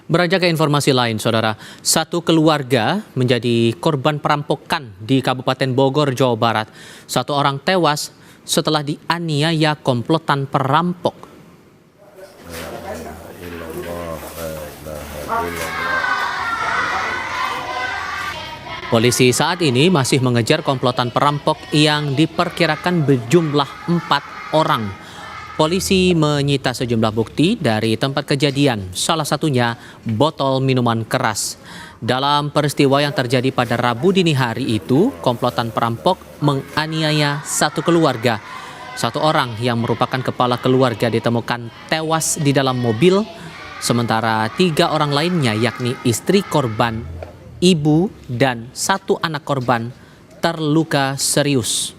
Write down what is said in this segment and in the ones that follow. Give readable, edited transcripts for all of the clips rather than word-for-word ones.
Beranjak ke informasi lain, Saudara. Satu keluarga menjadi korban perampokan di Kabupaten Bogor, Jawa Barat. Satu orang tewas setelah dianiaya komplotan perampok. Polisi saat ini masih mengejar komplotan perampok yang diperkirakan berjumlah 4 orang. Polisi menyita sejumlah bukti dari tempat kejadian, salah satunya botol minuman keras. Dalam peristiwa yang terjadi pada Rabu dini hari itu, komplotan perampok menganiaya satu keluarga. Satu orang yang merupakan kepala keluarga ditemukan tewas di dalam mobil, sementara 3 orang lainnya yakni istri korban, ibu, dan 1 anak korban terluka serius.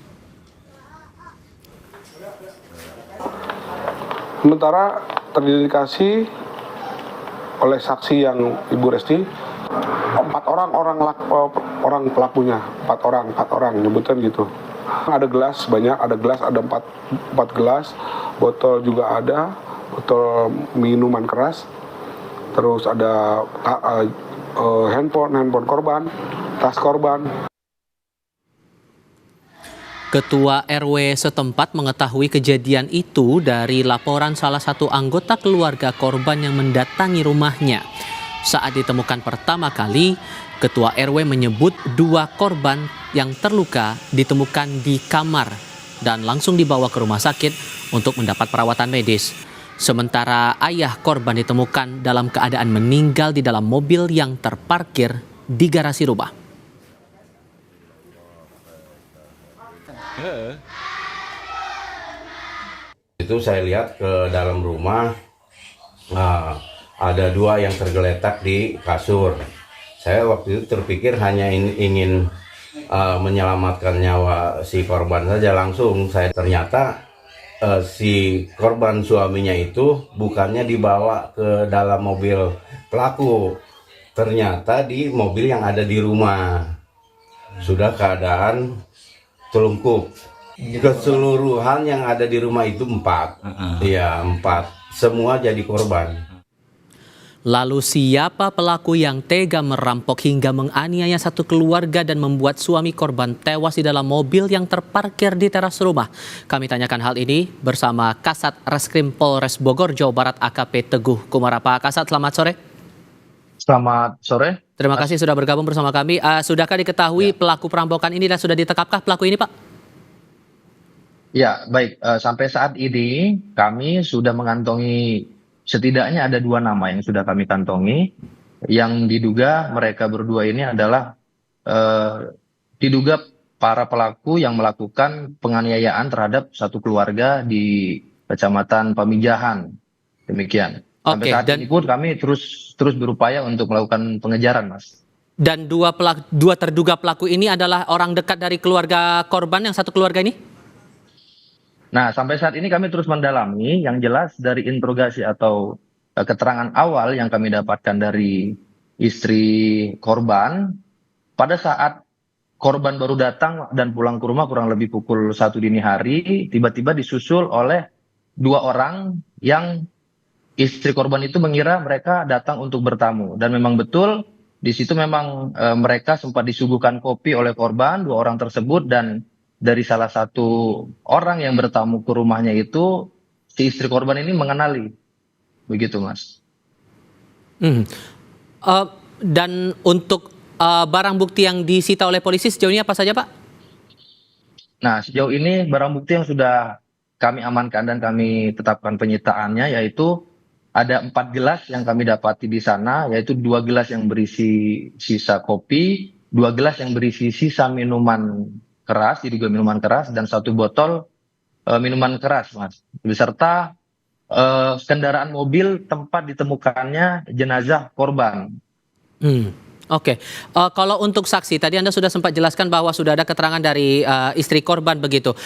Sementara teridentifikasi oleh saksi yang Ibu Resti, 4 orang pelakunya, 4 orang nyebutan gitu. Ada gelas banyak, ada 4 gelas, botol juga ada, botol minuman keras, terus ada handphone korban, tas korban. Ketua RW setempat mengetahui kejadian itu dari laporan salah satu anggota keluarga korban yang mendatangi rumahnya. Saat ditemukan pertama kali, Ketua RW menyebut 2 korban yang terluka ditemukan di kamar dan langsung dibawa ke rumah sakit untuk mendapat perawatan medis. Sementara ayah korban ditemukan dalam keadaan meninggal di dalam mobil yang terparkir di garasi rumah. Itu saya lihat ke dalam rumah, ada 2 yang tergeletak di kasur. Saya waktu itu terpikir hanya ingin menyelamatkan nyawa si korban saja, langsung saya ternyata si korban suaminya itu bukannya dibawa ke dalam mobil pelaku, ternyata di mobil yang ada di rumah sudah keadaan telungkup. Keseluruhan yang ada di rumah itu 4. Iya, 4. Semua jadi korban. Lalu siapa pelaku yang tega merampok hingga menganiaya satu keluarga dan membuat suami korban tewas di dalam mobil yang terparkir di teras rumah? Kami tanyakan hal ini bersama Kasat Reskrim Polres Bogor, Jawa Barat AKP Teguh Kumara. Pak Kasat, selamat sore. Selamat sore. Terima kasih sudah bergabung bersama kami. Sudahkah diketahui pelaku perampokan ini dan sudah ditangkapkah pelaku ini, Pak? Ya, baik. Sampai saat ini kami sudah mengantongi setidaknya ada 2 nama yang sudah kami kantongi, yang diduga mereka berdua ini adalah diduga para pelaku yang melakukan penganiayaan terhadap satu keluarga di Kecamatan Pamijahan. Demikian. Sampai saat ini pun kami terus berupaya untuk melakukan pengejaran, Mas. Dan 2 terduga pelaku ini adalah orang dekat dari keluarga korban, yang satu keluarga ini? Nah, sampai saat ini kami terus mendalami. Yang jelas dari interogasi atau keterangan awal yang kami dapatkan dari istri korban, pada saat korban baru datang dan pulang ke rumah kurang lebih pukul 1 dini hari, tiba-tiba disusul oleh 2 orang yang istri korban itu mengira mereka datang untuk bertamu. Dan memang betul di situ memang mereka sempat disuguhkan kopi oleh korban, 2 orang tersebut, dan dari salah satu orang yang bertamu ke rumahnya itu si istri korban ini mengenali. Begitu, Mas. Dan untuk barang bukti yang disita oleh polisi sejauh ini apa saja, Pak? Nah, sejauh ini barang bukti yang sudah kami amankan dan kami tetapkan penyitaannya yaitu ada 4 gelas yang kami dapati di sana, yaitu 2 gelas yang berisi sisa kopi, 2 gelas yang berisi sisa minuman keras, diduga minuman keras, dan 1 botol minuman keras, Mas. Beserta kendaraan mobil tempat ditemukannya jenazah korban. Oke. Kalau untuk saksi, tadi Anda sudah sempat jelaskan bahwa sudah ada keterangan dari istri korban begitu.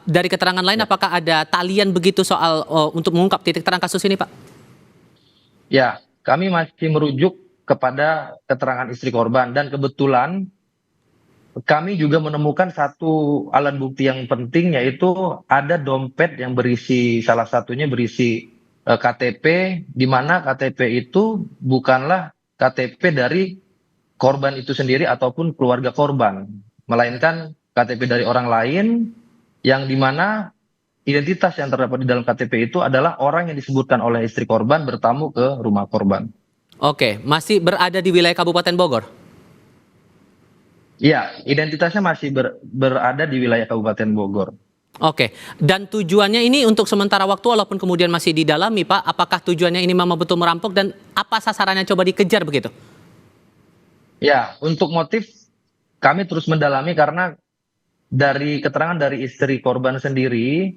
Dari keterangan lain, apakah ada talian begitu soal untuk mengungkap titik terang kasus ini, Pak? Ya, kami masih merujuk kepada keterangan istri korban, dan kebetulan kami juga menemukan satu alat bukti yang penting, yaitu ada dompet yang berisi, salah satunya berisi KTP, di mana KTP itu bukanlah KTP dari korban itu sendiri ataupun keluarga korban, melainkan KTP dari orang lain yang di mana identitas yang terdapat di dalam KTP itu adalah orang yang disebutkan oleh istri korban bertamu ke rumah korban. Oke, masih berada di wilayah Kabupaten Bogor? Iya, identitasnya masih berada di wilayah Kabupaten Bogor. Oke, dan tujuannya ini untuk sementara waktu walaupun kemudian masih didalami Pak, apakah tujuannya ini memang betul merampok dan apa sasarannya coba dikejar begitu? Ya, untuk motif kami terus mendalami karena dari keterangan dari istri korban sendiri,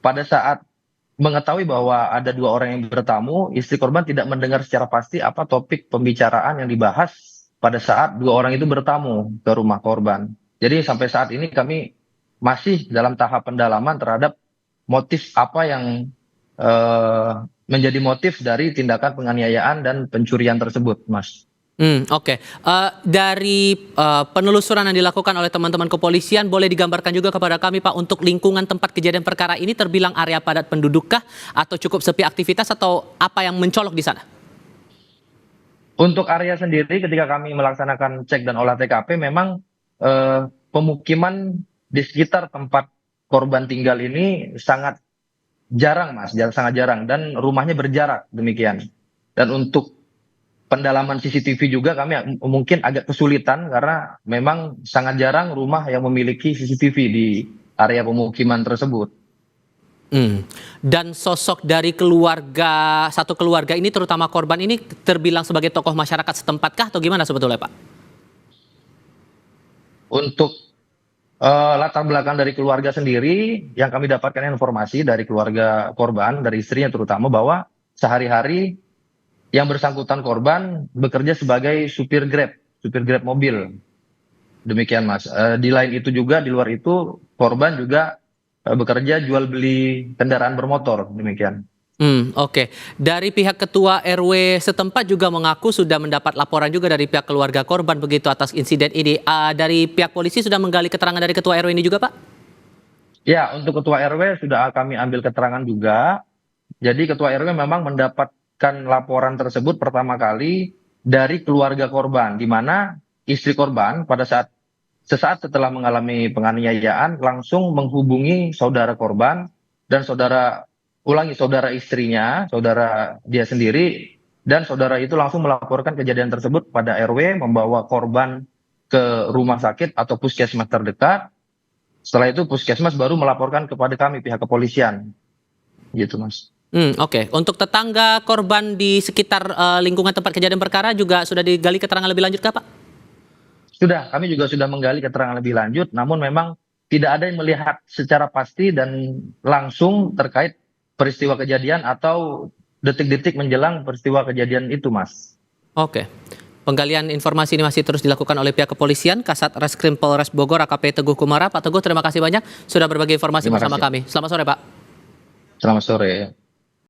pada saat mengetahui bahwa ada 2 orang yang bertamu, istri korban tidak mendengar secara pasti apa topik pembicaraan yang dibahas pada saat 2 orang itu bertamu ke rumah korban. Jadi sampai saat ini kami masih dalam tahap pendalaman terhadap motif apa yang menjadi motif dari tindakan penganiayaan dan pencurian tersebut, Mas. Oke. Dari penelusuran yang dilakukan oleh teman-teman kepolisian, boleh digambarkan juga kepada kami Pak untuk lingkungan tempat kejadian perkara ini terbilang area padat pendudukkah atau cukup sepi aktivitas atau apa yang mencolok di sana? Untuk area sendiri ketika kami melaksanakan cek dan olah TKP memang pemukiman di sekitar tempat korban tinggal ini sangat jarang, Mas, sangat jarang, dan rumahnya berjarak demikian. Dan untuk pendalaman CCTV juga kami mungkin agak kesulitan karena memang sangat jarang rumah yang memiliki CCTV di area pemukiman tersebut. Dan sosok dari satu keluarga ini terutama korban ini terbilang sebagai tokoh masyarakat setempatkah atau gimana sebetulnya Pak? Untuk latar belakang dari keluarga sendiri, yang kami dapatkan informasi dari keluarga korban, dari istrinya terutama, bahwa sehari-hari yang bersangkutan korban bekerja sebagai supir Grab mobil. Demikian, Mas. Di lain itu juga, di luar itu, korban juga bekerja jual beli kendaraan bermotor, demikian. Oke. Dari pihak ketua RW setempat juga mengaku sudah mendapat laporan juga dari pihak keluarga korban begitu atas insiden ini. Dari pihak polisi sudah menggali keterangan dari ketua RW ini juga, Pak? Ya, untuk ketua RW sudah kami ambil keterangan juga. Jadi ketua RW memang mendapatkan laporan tersebut pertama kali dari keluarga korban, di mana istri korban pada sesaat setelah mengalami penganiayaan langsung menghubungi saudara korban dan saudara istrinya, saudara dia sendiri, dan saudara itu langsung melaporkan kejadian tersebut pada RW, membawa korban ke rumah sakit atau puskesmas terdekat. Setelah itu puskesmas baru melaporkan kepada kami pihak kepolisian, gitu, Mas. Oke. Untuk tetangga korban di sekitar lingkungan tempat kejadian perkara juga sudah digali keterangan lebih lanjut kah, Pak? Sudah, kami juga sudah menggali keterangan lebih lanjut, namun memang tidak ada yang melihat secara pasti dan langsung terkait peristiwa kejadian atau detik-detik menjelang peristiwa kejadian itu, Mas. Oke. Penggalian informasi ini masih terus dilakukan oleh pihak kepolisian, Kasat Reskrim Polres Bogor AKP Teguh Kumara. Pak Teguh, terima kasih banyak sudah berbagi informasi bersama kami. Selamat sore, Pak. Selamat sore.